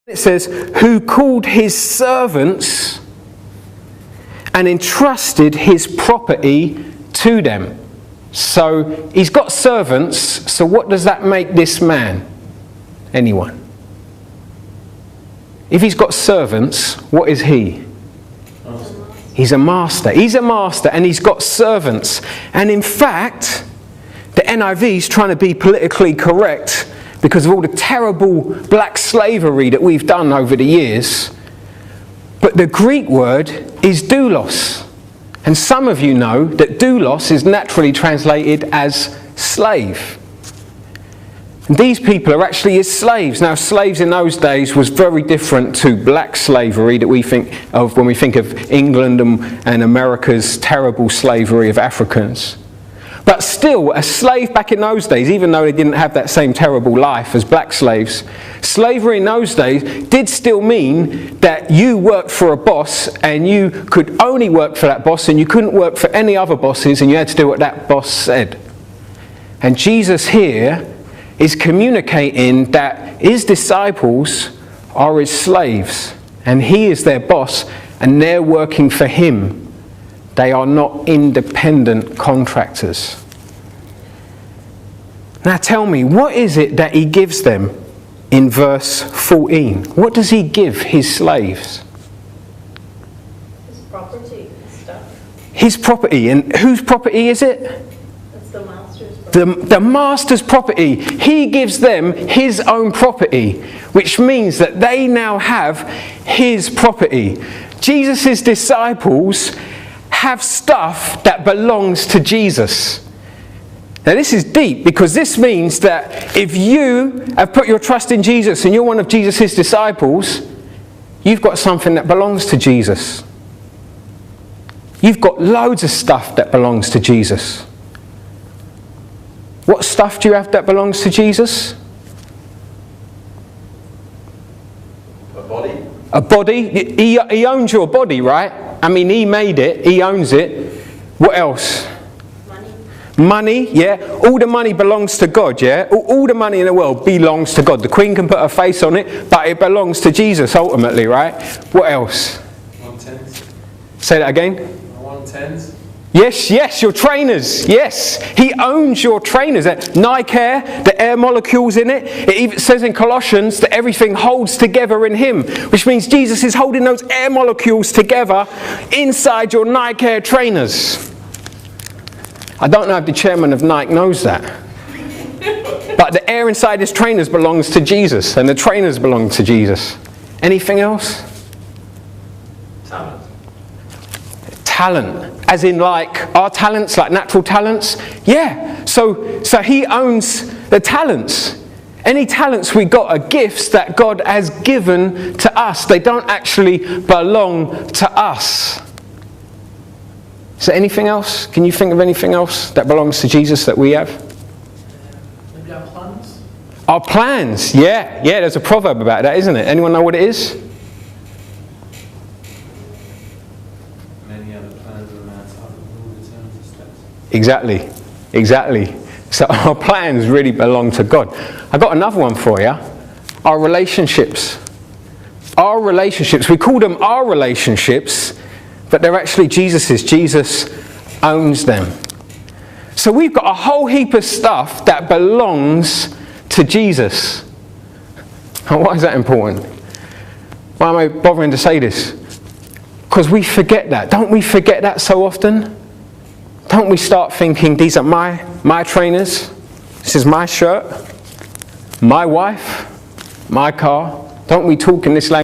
It says, who called his servants and entrusted his property to them. So he's got servants, so what does that make this man? Anyone? If he's got servants, what is he? He's a master. He's a master and he's got servants. And in fact, the NIV is trying to be politically correct because of all the terrible black slavery that we've done over the years. But the Greek word is doulos. And some of you know that doulos is naturally translated as slave. And these people are actually his slaves. Now, slaves in those days was very different to black slavery that we think of when we think of England and America's terrible slavery of Africans. But still, a slave back in those days, even though they didn't have that same terrible life as black slaves, slavery in those days did still mean that you worked for a boss and you could only work for that boss and you couldn't work for any other bosses and you had to do what that boss said. And Jesus here is communicating that his disciples are his slaves and he is their boss and they're working for him. They are not independent contractors. Now tell me, what is it that he gives them in verse 14? What does he give his slaves? His property and stuff. His property. And whose property is it? It's the master's property. The master's property. He gives them his own property, which means that they now have his property. Jesus' disciples have stuff that belongs to Jesus. Now this is deep because this means that if you have put your trust in Jesus and you're one of Jesus' disciples, you've got something that belongs to Jesus. You've got loads of stuff that belongs to Jesus. What stuff do you have that belongs to Jesus? A body. A body? He owns your body, right? I mean, he made it. He owns it. What else? Money. Money, yeah. All the money belongs to God, yeah. All the money in the world belongs to God. The Queen can put her face on it, but it belongs to Jesus ultimately, right? What else? 1/10. Say that again. 1/10. Yes, your trainers. Yes, he owns your trainers. Nike Air, the air molecules in it. It even says in Colossians that everything holds together in him, which means Jesus is holding those air molecules together inside your Nike Air trainers. I don't know if the chairman of Nike knows that. But the air inside his trainers belongs to Jesus, and the trainers belong to Jesus. Anything else? Talent, as in like our talents, like natural talents. Yeah, so he owns the talents. Any talents we got are gifts that God has given to us. They don't actually belong to us. Is there anything else? Can you think of anything else that belongs to Jesus that we have? Maybe our plans? Our plans, yeah, there's a proverb about that, isn't it? Anyone know what it is? Exactly. So our plans really belong to God. I got another one for you. Our relationships. Our relationships. We call them our relationships, but they're actually Jesus's. Jesus owns them. So we've got a whole heap of stuff that belongs to Jesus. And why is that important? Why am I bothering to say this? Because we forget that. Don't we forget that so often? Don't we start thinking, these are my trainers, this is my shirt, my wife, my car. Don't we talk in this language?